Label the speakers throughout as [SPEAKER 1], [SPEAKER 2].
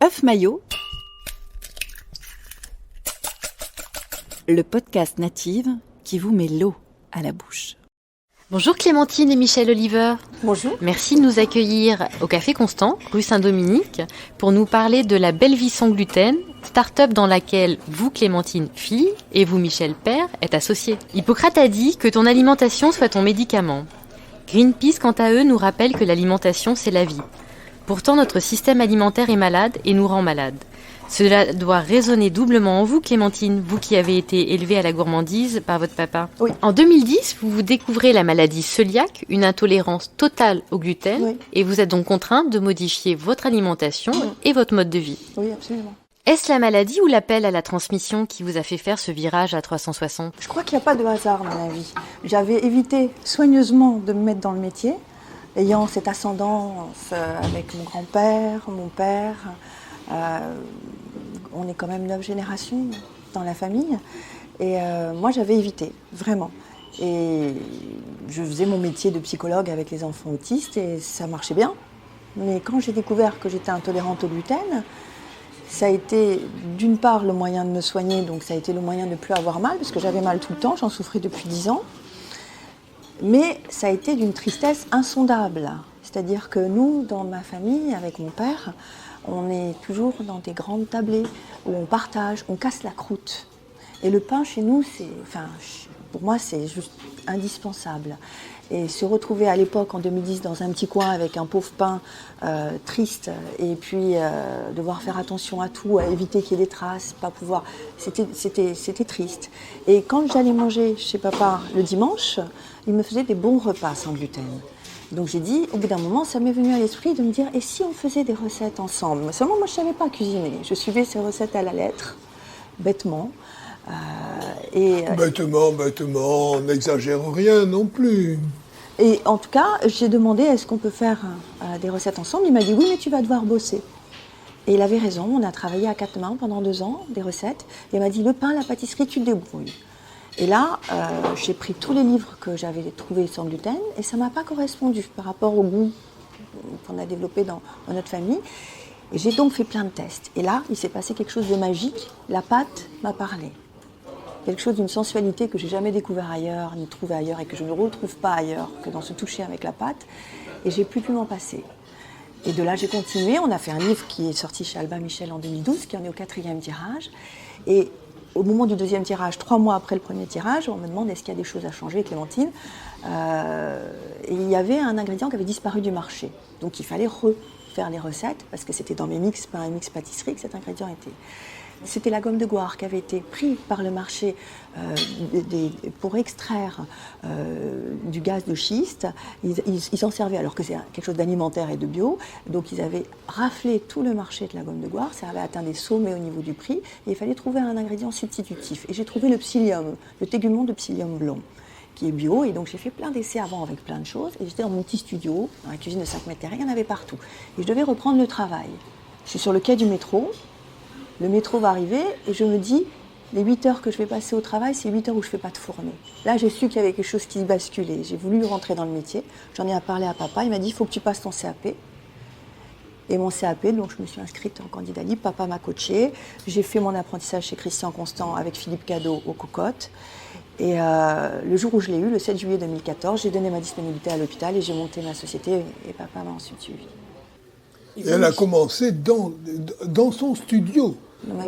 [SPEAKER 1] œuf maillot, le podcast Native qui vous met l'eau à la bouche.
[SPEAKER 2] Bonjour Clémentine et Michel Oliver.
[SPEAKER 3] Bonjour.
[SPEAKER 2] Merci de nous accueillir au Café Constant, rue Saint-Dominique, pour nous parler de la Belle Vie sans gluten, start-up dans laquelle vous, Clémentine, fille, et vous, Michel, père, êtes associés. Hippocrate a dit que ton alimentation soit ton médicament. Greenpeace, quant à eux, nous rappelle que l'alimentation, c'est la vie. Pourtant, notre système alimentaire est malade et nous rend malades. Cela doit résonner doublement en vous, Clémentine, vous qui avez été élevée à la gourmandise par votre papa.
[SPEAKER 3] Oui.
[SPEAKER 2] En 2010, vous découvrez la maladie cœliaque, une intolérance totale au gluten,
[SPEAKER 3] Oui.
[SPEAKER 2] et vous êtes donc contrainte de modifier votre alimentation et votre mode de vie.
[SPEAKER 3] Oui, absolument.
[SPEAKER 2] Est-ce la maladie ou l'appel à la transmission qui vous a fait faire ce virage à 360 ?
[SPEAKER 3] Je crois qu'il n'y a pas de hasard dans la vie. J'avais évité soigneusement de me mettre dans le métier, ayant cette ascendance avec mon grand-père, mon père. On est quand même 9 générations dans la famille. Et moi, j'avais évité, vraiment. Et je faisais mon métier de psychologue avec les enfants autistes et ça marchait bien. Mais quand j'ai découvert que j'étais intolérante au gluten, ça a été d'une part le moyen de me soigner, donc ça a été le moyen de ne plus avoir mal, parce que j'avais mal tout le temps, j'en souffrais depuis 10 ans. Mais ça a été d'une tristesse insondable. C'est-à-dire que nous, dans ma famille, avec mon père, on est toujours dans des grandes tablées où on partage, on casse la croûte. Et le pain, chez nous, pour moi, c'est juste indispensable. Et se retrouver à l'époque, en 2010, dans un petit coin avec un pauvre pain triste, et puis devoir faire attention à tout, à éviter qu'il y ait des traces, pas pouvoir... C'était triste. Et quand j'allais manger chez papa le dimanche, il me faisait des bons repas sans gluten. Donc j'ai dit, au bout d'un moment, ça m'est venu à l'esprit de me dire, et si on faisait des recettes ensemble ? Seulement, moi, je ne savais pas cuisiner. Je suivais ces recettes à la lettre, bêtement.
[SPEAKER 4] Bêtement, on n'exagère rien non plus.
[SPEAKER 3] Et en tout cas, j'ai demandé, est-ce qu'on peut faire des recettes ensemble ? Il m'a dit, oui, mais tu vas devoir bosser. Et il avait raison, on a travaillé à 4 mains pendant 2 ans, des recettes. Et il m'a dit, le pain, la pâtisserie, tu te débrouilles. Et là, j'ai pris tous les livres que j'avais trouvés sans gluten et ça ne m'a pas correspondu par rapport au goût qu'on a développé dans notre famille. Et j'ai donc fait plein de tests. Et là, il s'est passé quelque chose de magique. La pâte m'a parlé. Quelque chose d'une sensualité que je n'ai jamais découvert ailleurs, ni trouvé ailleurs et que je ne retrouve pas ailleurs que dans ce toucher avec la pâte. Et j'ai plus pu m'en passer. Et de là, j'ai continué. On a fait un livre qui est sorti chez Albin Michel en 2012, qui en est au 4e tirage. Et au moment du 2e tirage, 3 mois après le premier tirage, on me demande est-ce qu'il y a des choses à changer, Clémentine. Et il y avait un ingrédient qui avait disparu du marché. Donc il fallait refaire les recettes, parce que c'était dans mes mix pain et mix pâtisserie que cet ingrédient était. C'était la gomme de Goire qui avait été prise par le marché pour extraire du gaz de schiste. Ils s'en servaient alors que c'est quelque chose d'alimentaire et de bio. Donc ils avaient raflé tout le marché de la gomme de Goire. Ça avait atteint des sommets au niveau du prix. Et il fallait trouver un ingrédient substitutif. Et j'ai trouvé le psyllium, le tégument de psyllium blond, qui est bio. Et donc j'ai fait plein d'essais avant avec plein de choses. Et j'étais dans mon petit studio, dans la cuisine de 5 mètres carrés, il y en avait partout. Et je devais reprendre le travail. Je suis sur le quai du métro. Le métro va arriver et je me dis, les 8 heures que je vais passer au travail, c'est 8 heures où je ne fais pas de fournée. Là, j'ai su qu'il y avait quelque chose qui basculait. J'ai voulu rentrer dans le métier. J'en ai parlé à papa. Il m'a dit, il faut que tu passes ton CAP. Et mon CAP, donc je me suis inscrite en candidat libre. Papa m'a coachée. J'ai fait mon apprentissage chez Christian Constant avec Philippe Cadeau aux Cocottes. Et le jour où je l'ai eu, le 7 juillet 2014, j'ai donné ma disponibilité à l'hôpital et j'ai monté ma société. Et papa m'a ensuite suivi.
[SPEAKER 4] Et elle a commencé dans son studio.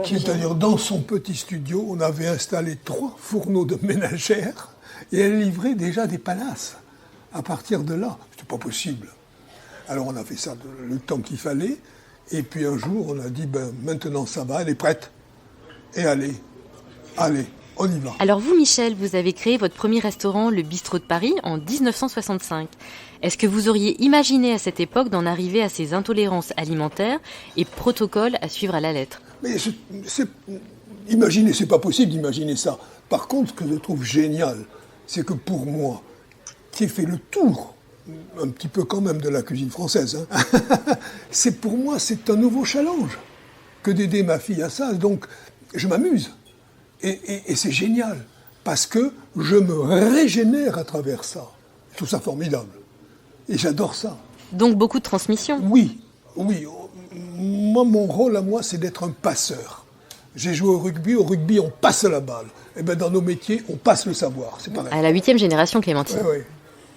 [SPEAKER 4] C'est-à-dire dans son petit studio, on avait installé 3 fourneaux de ménagères et elle livrait déjà des palaces. À partir de là, c'était pas possible. Alors on a fait ça le temps qu'il fallait et puis un jour on a dit maintenant ça va, elle est prête. Et allez, on y va.
[SPEAKER 2] Alors vous, Michel, vous avez créé votre premier restaurant, le Bistrot de Paris, en 1965. Est-ce que vous auriez imaginé à cette époque d'en arriver à ces intolérances alimentaires et protocoles à suivre à la lettre ?
[SPEAKER 4] Mais imaginez, c'est pas possible d'imaginer ça. Par contre, ce que je trouve génial, c'est que pour moi, qui ai fait le tour, un petit peu quand même de la cuisine française, pour moi, c'est un nouveau challenge que d'aider ma fille à ça. Donc, je m'amuse. Et c'est génial, parce que je me régénère à travers ça. Je trouve ça formidable. Et j'adore ça.
[SPEAKER 2] Donc beaucoup de transmission.
[SPEAKER 4] Oui. Moi, mon rôle à moi, c'est d'être un passeur. J'ai joué au rugby, on passe la balle. Et bien, dans nos métiers, on passe le savoir, c'est pareil.
[SPEAKER 2] À la 8e génération, Clémentine.
[SPEAKER 4] Ouais, ouais.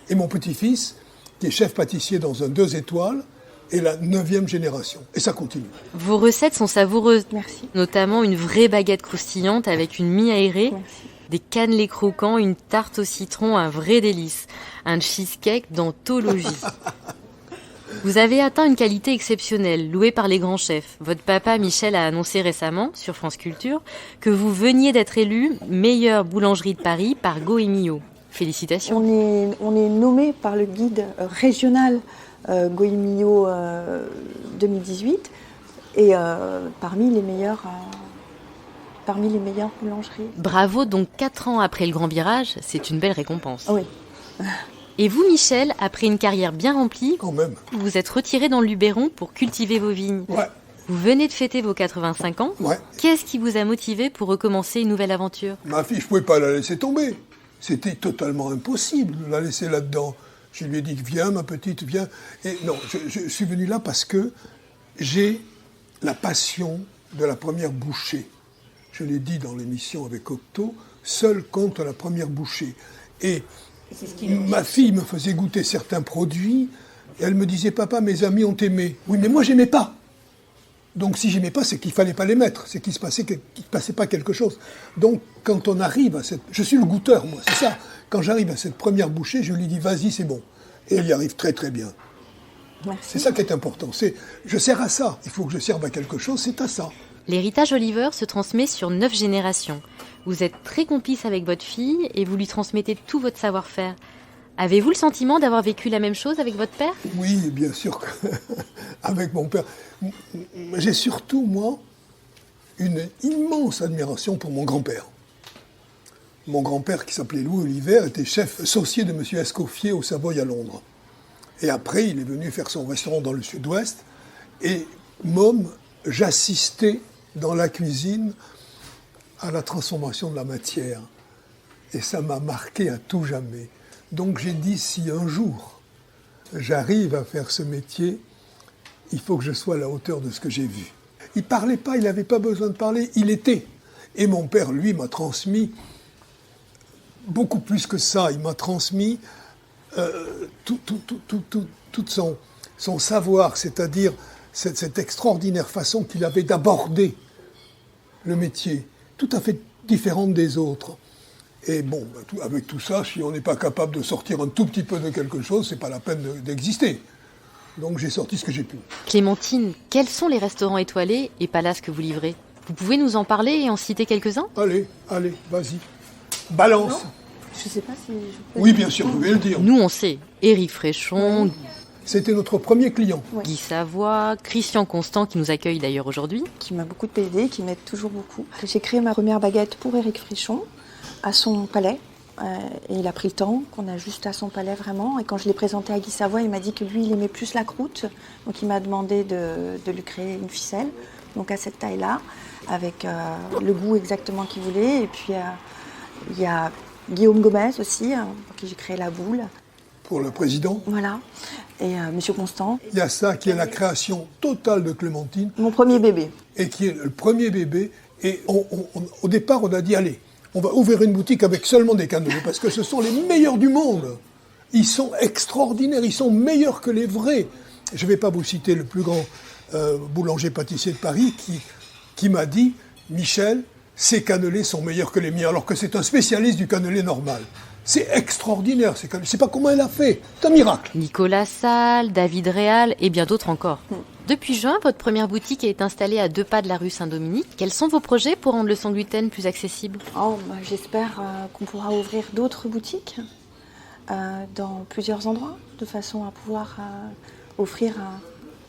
[SPEAKER 4] Et mon petit-fils, qui est chef pâtissier dans un 2 étoiles, est la 9e génération. Et ça continue.
[SPEAKER 2] Vos recettes sont savoureuses.
[SPEAKER 3] Merci.
[SPEAKER 2] Notamment une vraie baguette croustillante avec une mie aérée,
[SPEAKER 3] Merci.
[SPEAKER 2] des cannelés croquants, une tarte au citron, un vrai délice. Un cheesecake d'anthologie. Vous avez atteint une qualité exceptionnelle, louée par les grands chefs. Votre papa Michel a annoncé récemment, sur France Culture, que vous veniez d'être élu meilleure boulangerie de Paris par Goemio. Félicitations.
[SPEAKER 3] On est nommé par le guide régional Goemio 2018 et parmi les meilleures boulangeries.
[SPEAKER 2] Bravo, donc 4 ans après le grand virage, c'est une belle récompense.
[SPEAKER 3] Oui.
[SPEAKER 2] Et vous, Michel, après une carrière bien remplie,
[SPEAKER 4] Quand même.
[SPEAKER 2] vous vous êtes retiré dans le Luberon pour cultiver vos vignes.
[SPEAKER 4] Ouais,
[SPEAKER 2] Vous venez de fêter vos 85 ans.
[SPEAKER 4] ouais.
[SPEAKER 2] Qu'est-ce qui vous a motivé pour recommencer une nouvelle aventure ?
[SPEAKER 4] Ma fille, je ne pouvais pas la laisser tomber. C'était totalement impossible de la laisser là-dedans. Je lui ai dit, viens ma petite, viens. Et non, je suis venu là parce que j'ai la passion de la première bouchée. Je l'ai dit dans l'émission avec Octo, seul compte la première bouchée. Et ma fille me faisait goûter certains produits, et elle me disait, papa, mes amis ont aimé. Oui, mais moi, j'aimais pas. Donc, si j'aimais pas, c'est qu'il fallait pas les mettre, c'est qu'il se passait pas quelque chose. Donc, quand on arrive à cette... Je suis le goûteur, moi, c'est ça. Quand j'arrive à cette première bouchée, je lui dis, vas-y, c'est bon. Et elle y arrive très, très bien.
[SPEAKER 3] Merci.
[SPEAKER 4] C'est ça qui est important. Je sers à ça. Il faut que je serve à quelque chose, c'est à ça.
[SPEAKER 2] L'héritage Oliver se transmet sur 9 générations. Vous êtes très complice avec votre fille et vous lui transmettez tout votre savoir-faire. Avez-vous le sentiment d'avoir vécu la même chose avec votre père ?
[SPEAKER 4] Oui, bien sûr, avec mon père. J'ai surtout, moi, une immense admiration pour mon grand-père. Mon grand-père, qui s'appelait Louis Oliver, était chef associé de M. Escoffier au Savoy à Londres. Et après, il est venu faire son restaurant dans le sud-ouest. Et môme, j'assistais dans la cuisine à la transformation de la matière. Et ça m'a marqué à tout jamais. Donc j'ai dit, si un jour j'arrive à faire ce métier, il faut que je sois à la hauteur de ce que j'ai vu. Il ne parlait pas, il n'avait pas besoin de parler, il était. Et mon père, lui, m'a transmis beaucoup plus que ça. Il m'a transmis tout son savoir, c'est-à-dire cette extraordinaire façon qu'il avait d'aborder le métier, tout à fait différente des autres. Et bon, avec tout ça, si on n'est pas capable de sortir un tout petit peu de quelque chose, c'est pas la peine d'exister. Donc j'ai sorti ce que j'ai pu.
[SPEAKER 2] Clémentine, quels sont les restaurants étoilés et palaces que vous livrez ? Vous pouvez nous en parler et en citer quelques-uns ?
[SPEAKER 4] Allez, vas-y. Balance.
[SPEAKER 3] Je ne sais pas si je peux...
[SPEAKER 4] Oui, bien sûr, vous pouvez le dire.
[SPEAKER 2] Nous, on sait. Éric Fréchon,
[SPEAKER 4] C'était notre premier client.
[SPEAKER 2] Guy Savoie, Christian Constant, qui nous accueille d'ailleurs aujourd'hui.
[SPEAKER 3] Qui m'a beaucoup aidé, qui m'aide toujours beaucoup. J'ai créé ma première baguette pour Éric Fréchon, à son palais. Et il a pris le temps, qu'on a juste à son palais vraiment. Et quand je l'ai présenté à Guy Savoie, il m'a dit que lui, il aimait plus la croûte. Donc il m'a demandé de lui créer une ficelle, donc à cette taille-là, avec le goût exactement qu'il voulait. Et puis il y a Guillaume Gomez aussi, pour qui j'ai créé la boule.
[SPEAKER 4] Pour le président.
[SPEAKER 3] Voilà. Et Monsieur Constant.
[SPEAKER 4] Il y a ça qui est la création totale de Clémentine.
[SPEAKER 3] Mon premier bébé.
[SPEAKER 4] Et qui est le premier bébé. Et au départ, on a dit, allez, on va ouvrir une boutique avec seulement des cannelés, parce que ce sont les meilleurs du monde. Ils sont extraordinaires, ils sont meilleurs que les vrais. Je ne vais pas vous citer le plus grand boulanger-pâtissier de Paris qui m'a dit, Michel, ces cannelés sont meilleurs que les miens, alors que c'est un spécialiste du cannelé normal. C'est extraordinaire, ces cannelés. Je ne sais pas comment elle a fait. C'est un miracle.
[SPEAKER 2] Nicolas Salle, David Réal et bien d'autres encore. Depuis juin, votre première boutique est installée à 2 pas de la rue Saint-Dominique. Quels sont vos projets pour rendre le sans gluten plus accessible ?
[SPEAKER 3] J'espère qu'on pourra ouvrir d'autres boutiques dans plusieurs endroits, de façon à pouvoir offrir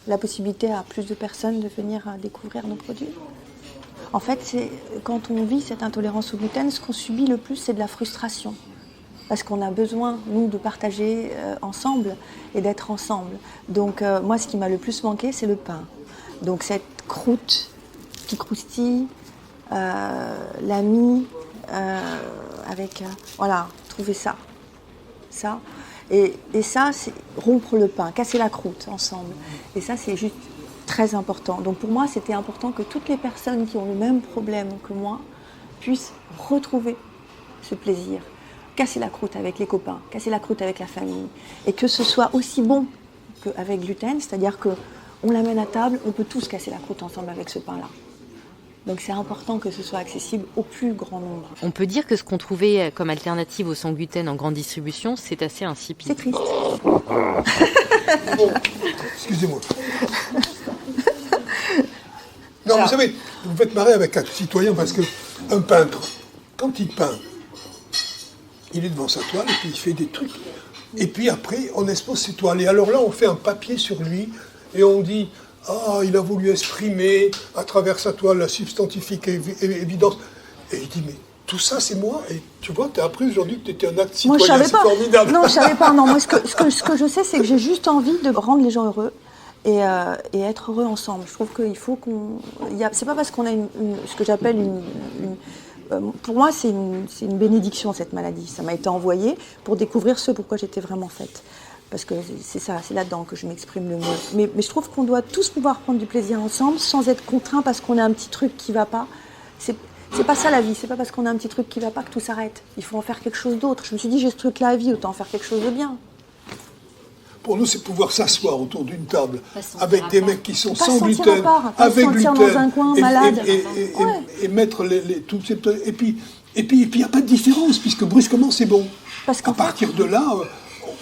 [SPEAKER 3] la possibilité à plus de personnes de venir découvrir nos produits. En fait, quand on vit cette intolérance au gluten, ce qu'on subit le plus, c'est de la frustration. Parce qu'on a besoin, nous, de partager ensemble et d'être ensemble. Donc, moi, ce qui m'a le plus manqué, c'est le pain. Donc, cette croûte qui croustille, la mie, avec... voilà, trouver ça. Et ça, c'est rompre le pain, casser la croûte ensemble. Et ça, c'est juste très important. Donc pour moi, c'était important que toutes les personnes qui ont le même problème que moi puissent retrouver ce plaisir. Casser la croûte avec les copains, casser la croûte avec la famille. Et que ce soit aussi bon qu'avec gluten, c'est-à-dire qu'on l'amène à table, on peut tous casser la croûte ensemble avec ce pain-là. Donc c'est important que ce soit accessible au plus grand nombre.
[SPEAKER 2] On peut dire que ce qu'on trouvait comme alternative au sans gluten en grande distribution, c'est assez insipide.
[SPEAKER 3] C'est triste.
[SPEAKER 4] Bon, excusez-moi. Non, vous savez, vous me faites marrer avec un citoyen parce qu'un peintre, quand il peint, il est devant sa toile et puis il fait des trucs. Et puis après, on expose ses toiles. Et alors là, on fait un papier sur lui et on dit « Ah, il a voulu exprimer à travers sa toile la substantifique évidence. » Et il dit « Mais tout ça, c'est moi. Et tu vois, tu as appris aujourd'hui que tu étais un acte citoyen.
[SPEAKER 3] Moi, je savais
[SPEAKER 4] c'est
[SPEAKER 3] pas.
[SPEAKER 4] Formidable. »
[SPEAKER 3] Non, je savais pas. Non, moi, ce que je sais, c'est que j'ai juste envie de rendre les gens heureux et être heureux ensemble. Je trouve qu'il faut qu'on... C'est pas parce qu'on a ce que j'appelle pour moi, c'est une bénédiction, cette maladie. Ça m'a été envoyé pour découvrir ce pourquoi j'étais vraiment faite. Parce que c'est ça, c'est là-dedans que je m'exprime le mieux. Mais je trouve qu'on doit tous pouvoir prendre du plaisir ensemble sans être contraints parce qu'on a un petit truc qui ne va pas. C'est pas ça la vie, c'est pas parce qu'on a un petit truc qui ne va pas que tout s'arrête. Il faut en faire quelque chose d'autre. Je me suis dit, j'ai ce truc-là à vie, autant en faire quelque chose de bien.
[SPEAKER 4] Pour nous, c'est pouvoir s'asseoir autour d'une table avec des mecs qui sont
[SPEAKER 3] Pas
[SPEAKER 4] sans
[SPEAKER 3] se sentir
[SPEAKER 4] gluten,
[SPEAKER 3] à part, pas
[SPEAKER 4] avec
[SPEAKER 3] se sentir
[SPEAKER 4] gluten,
[SPEAKER 3] dans un coin, malade.
[SPEAKER 4] et mettre toutes ces... Et puis, il n'y a pas de différence, puisque brusquement, c'est bon.
[SPEAKER 3] Parce qu'en
[SPEAKER 4] à partir de là,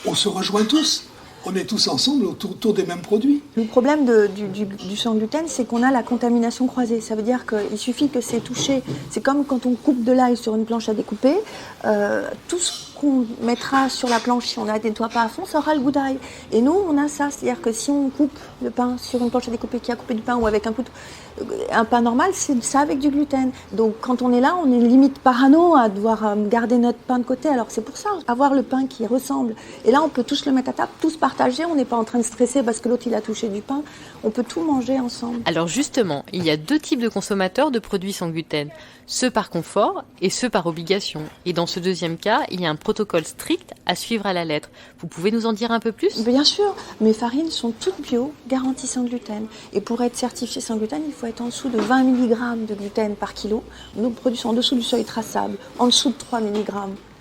[SPEAKER 4] on se rejoint tous. On est tous ensemble autour des mêmes produits.
[SPEAKER 3] Le problème du sans gluten, c'est qu'on a la contamination croisée. Ça veut dire qu'il suffit que c'est touché. C'est comme quand on coupe de l'ail sur une planche à découper. Tout ce qu'on mettra sur la planche, si on ne la nettoie pas à fond, ça aura le goût d'ail. Et nous, on a ça. C'est-à-dire que si on coupe le pain sur une planche à découper qui a coupé du pain ou avec un couteau, un pain normal, c'est ça avec du gluten. Donc quand on est là, on est limite parano à devoir garder notre pain de côté. Alors c'est pour ça, avoir le pain qui ressemble. Et là, on peut tous le mettre à table, tous partager. On n'est pas en train de stresser parce que l'autre, il a touché du pain. On peut tout manger ensemble.
[SPEAKER 2] Alors justement, il y a deux types de consommateurs de produits sans gluten. Ceux par confort et ceux par obligation. Et dans ce deuxième cas, il y a un protocole strict à suivre à la lettre. Vous pouvez nous en dire un peu plus ?
[SPEAKER 3] Bien sûr, mes farines sont toutes bio, garanties sans gluten. Et pour être certifié sans gluten, il faut être en dessous de 20 mg de gluten par kilo. Nos produits sont en dessous du seuil traçable, en dessous de 3 mg.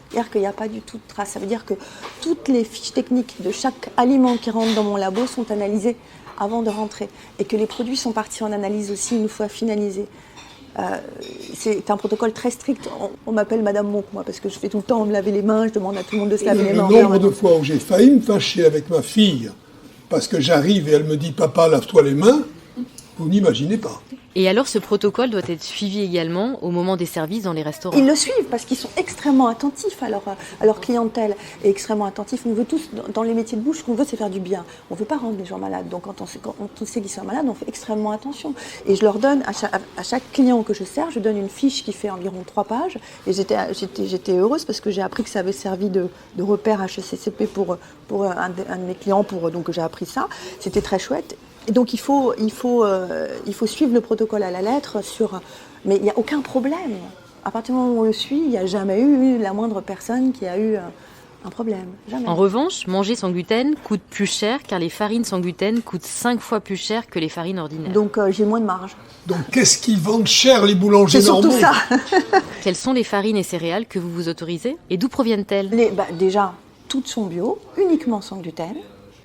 [SPEAKER 3] C'est-à-dire qu'il n'y a pas du tout de trace. Ça veut dire que toutes les fiches techniques de chaque aliment qui rentre dans mon labo sont analysées avant de rentrer. Et que les produits sont partis en analyse aussi une fois finalisés. C'est un protocole très strict. On m'appelle Madame Monk, moi, parce que je fais tout le temps me laver les mains, je demande à tout le monde de se laver les
[SPEAKER 4] Le
[SPEAKER 3] mains.
[SPEAKER 4] nombre de fois où j'ai failli me fâcher avec ma fille, parce que j'arrive et elle me dit « Papa, lave-toi les mains », vous n'imaginez pas.
[SPEAKER 2] Et alors ce protocole doit être suivi également au moment des services dans les restaurants.
[SPEAKER 3] Ils le suivent parce qu'ils sont extrêmement attentifs à leur clientèle et extrêmement attentifs. On veut tous, dans les métiers de bouche, ce qu'on veut, c'est faire du bien. On ne veut pas rendre les gens malades. Donc quand on sait qu'ils sont malades, on fait extrêmement attention. Et je leur donne, à chaque client que je sers, je donne une fiche qui fait environ 3 pages. Et j'étais heureuse parce que j'ai appris que ça avait servi de repère HACCP pour un de mes clients, donc j'ai appris ça. C'était très chouette. Et donc il faut suivre le protocole à la lettre mais il n'y a aucun problème. À partir du moment où on le suit, il n'y a jamais eu la moindre personne qui a eu un problème. Jamais.
[SPEAKER 2] En revanche, manger sans gluten coûte plus cher car les farines sans gluten coûtent 5 fois plus cher que les farines ordinaires.
[SPEAKER 3] Donc j'ai moins de marge.
[SPEAKER 4] Donc qu'est-ce qu'ils vendent cher les boulangers
[SPEAKER 3] C'est
[SPEAKER 4] normaux ?
[SPEAKER 3] surtout ça.
[SPEAKER 2] Quelles sont les farines et céréales que vous vous autorisez et d'où proviennent-elles ?
[SPEAKER 3] Déjà, toutes sont bio, uniquement sans gluten.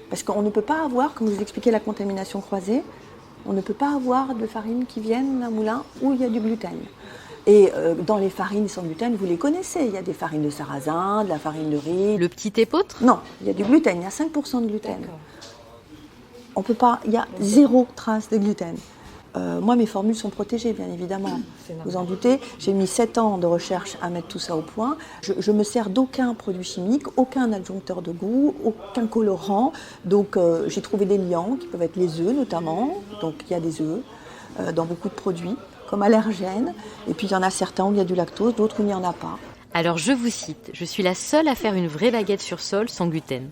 [SPEAKER 3] Parce qu'on ne peut pas avoir, comme je vous expliquais, la contamination croisée, on ne peut pas avoir de farines qui viennent d'un moulin où il y a du gluten. Et dans les farines sans gluten, vous les connaissez. Il y a des farines de sarrasin, de la farine de riz.
[SPEAKER 2] Le petit épeautre ?
[SPEAKER 3] Non, il y a du gluten, il y a 5% de gluten. On peut pas, il y a 0 trace de gluten. Moi, mes formules sont protégées, bien évidemment. Vous en doutez, j'ai mis 7 ans de recherche à mettre tout ça au point. Je me sers d'aucun produit chimique, aucun adjoncteur de goût, aucun colorant. Donc, j'ai trouvé des liants, qui peuvent être les œufs notamment. Donc, il y a des œufs dans beaucoup de produits, comme allergènes. Et puis, il y en a certains où il y a du lactose, d'autres où il n'y en a pas.
[SPEAKER 2] Alors, je vous cite, je suis la seule à faire une vraie baguette sur sol sans gluten.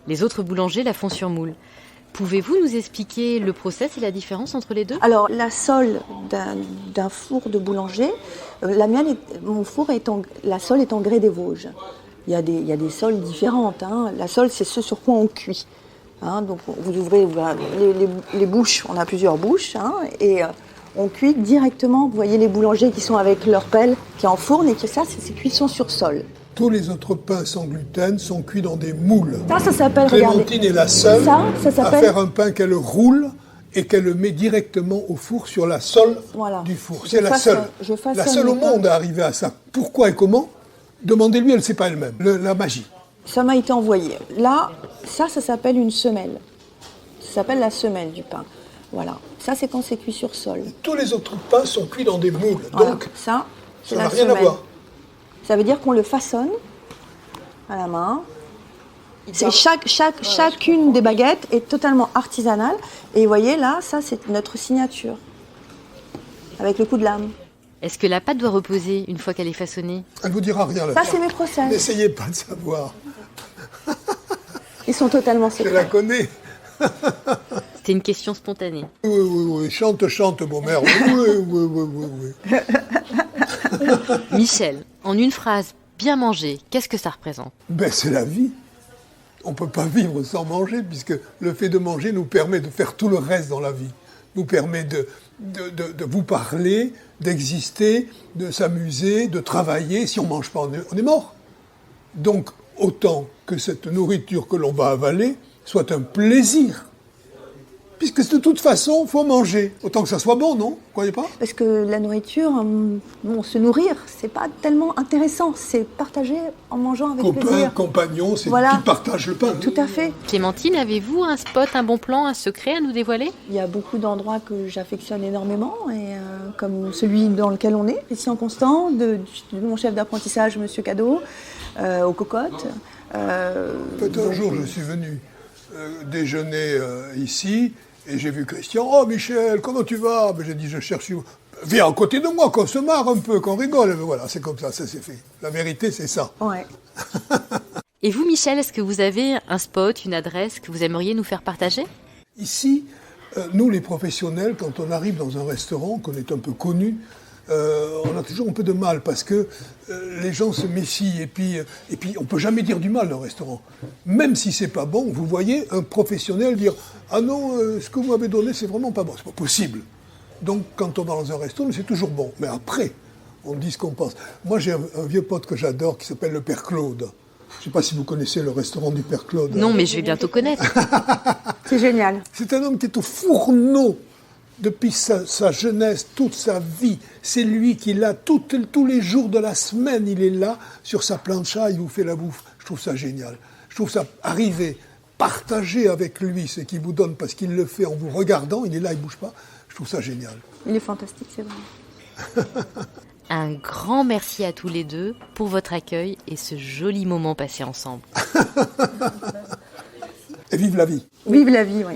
[SPEAKER 2] Les autres boulangers la font sur moule. Pouvez-vous nous expliquer le process et la différence entre les deux ?
[SPEAKER 3] Alors, la sole d'un four de boulanger, mon four la sole est en grès des Vosges. Il y a des soles différentes. Hein. La sole, c'est ce sur quoi on cuit. Hein, donc vous ouvrez les bouches, on a plusieurs bouches, hein, et on cuit directement. Vous voyez les boulangers qui sont avec leur pelle, qui enfournent, et que ça, c'est cuisson sur sol.
[SPEAKER 4] Tous les autres pains sans gluten sont cuits dans des moules.
[SPEAKER 3] Ça s'appelle,
[SPEAKER 4] Clémentine
[SPEAKER 3] regardez.
[SPEAKER 4] est la seule
[SPEAKER 3] Ça
[SPEAKER 4] à
[SPEAKER 3] s'appelle...
[SPEAKER 4] faire un pain qu'elle roule et qu'elle le met directement au four sur la sole du four. C'est la seule. La seule au monde à arriver à ça. Pourquoi et comment? Demandez-lui, elle ne sait pas elle-même. La magie.
[SPEAKER 3] Ça m'a été envoyé. Là, ça s'appelle une semelle. Ça s'appelle la semelle du pain. Voilà. Ça, c'est quand c'est cuit sur sol.
[SPEAKER 4] Tous les autres pains sont cuits dans des moules.
[SPEAKER 3] Voilà.
[SPEAKER 4] Donc,
[SPEAKER 3] ça, c'est
[SPEAKER 4] ça
[SPEAKER 3] la
[SPEAKER 4] n'a rien à
[SPEAKER 3] semelle.
[SPEAKER 4] voir.
[SPEAKER 3] Ça veut dire qu'on le façonne à la main. C'est chacune des baguettes est totalement artisanale. Et vous voyez, là, ça, c'est notre signature. Avec le coup de lame.
[SPEAKER 2] Est-ce que la pâte doit reposer une fois qu'elle est façonnée?
[SPEAKER 4] Elle ne vous dira rien là.
[SPEAKER 3] Ça, c'est mes process.
[SPEAKER 4] N'essayez pas de savoir.
[SPEAKER 3] Ils sont totalement
[SPEAKER 4] Je la
[SPEAKER 3] secrets.
[SPEAKER 4] connais.
[SPEAKER 2] C'était une question spontanée.
[SPEAKER 4] Oui. Chante, beau-mère. Oui.
[SPEAKER 2] Michel, en une phrase, bien manger, qu'est-ce que ça représente?
[SPEAKER 4] Ben, c'est la vie. On ne peut pas vivre sans manger, puisque le fait de manger nous permet de faire tout le reste dans la vie. Nous permet de vous parler, d'exister, de s'amuser, de travailler. Si on ne mange pas, on est mort. Donc, autant que cette nourriture que l'on va avaler soit un plaisir. Puisque de toute façon, il faut manger. Autant que ça soit bon, non? Vous croyez pas?
[SPEAKER 3] Parce que la nourriture, bon, se nourrir, c'est pas tellement intéressant. C'est partager en mangeant avec
[SPEAKER 4] Copain,
[SPEAKER 3] plaisir.
[SPEAKER 4] compagnon, c'est
[SPEAKER 3] Voilà.
[SPEAKER 4] qui partage le pain.
[SPEAKER 3] Tout à fait.
[SPEAKER 2] Clémentine, avez-vous un spot, un bon plan, un secret à nous dévoiler?
[SPEAKER 3] Il y a beaucoup d'endroits que j'affectionne énormément, et, comme celui dans lequel on est, ici en Constant, de mon chef d'apprentissage, Monsieur Cadeau, aux Cocottes.
[SPEAKER 4] Peut-être un jour, je suis venu déjeuner ici, et j'ai vu Christian. Oh, Michel, comment tu vas? Ben, j'ai dit, je cherche... Viens à côté de moi, qu'on se marre un peu, qu'on rigole. Et voilà, c'est comme ça c'est fait. La vérité, c'est ça.
[SPEAKER 3] Ouais.
[SPEAKER 2] Et vous, Michel, est-ce que vous avez un spot, une adresse que vous aimeriez nous faire partager?
[SPEAKER 4] Ici, nous, les professionnels, quand on arrive dans un restaurant, qu'on est un peu connu, on a toujours un peu de mal parce que les gens se méfient et puis on peut jamais dire du mal d'un restaurant. Même si c'est pas bon, vous voyez un professionnel dire « Ah non, ce que vous m'avez donné, c'est vraiment pas bon. » C'est pas possible. Donc, quand on va dans un restaurant, c'est toujours bon. Mais après, on dit ce qu'on pense. Moi, j'ai un vieux pote que j'adore qui s'appelle le Père Claude. Je ne sais pas si vous connaissez le restaurant du Père Claude.
[SPEAKER 2] Non, mais je vais bientôt connaître.
[SPEAKER 3] C'est génial.
[SPEAKER 4] C'est un homme qui est au fourneau depuis sa jeunesse, toute sa vie. C'est lui qui l'a tous les jours de la semaine. Il est là, sur sa plancha, il vous fait la bouffe. Je trouve ça génial. Je trouve ça arriver, partager avec lui ce qu'il vous donne parce qu'il le fait en vous regardant. Il est là, il ne bouge pas. Je trouve ça génial.
[SPEAKER 3] Il est fantastique, c'est vrai.
[SPEAKER 2] Un grand merci à tous les deux pour votre accueil et ce joli moment passé ensemble.
[SPEAKER 4] Et vive la vie.
[SPEAKER 3] Vive la vie, oui.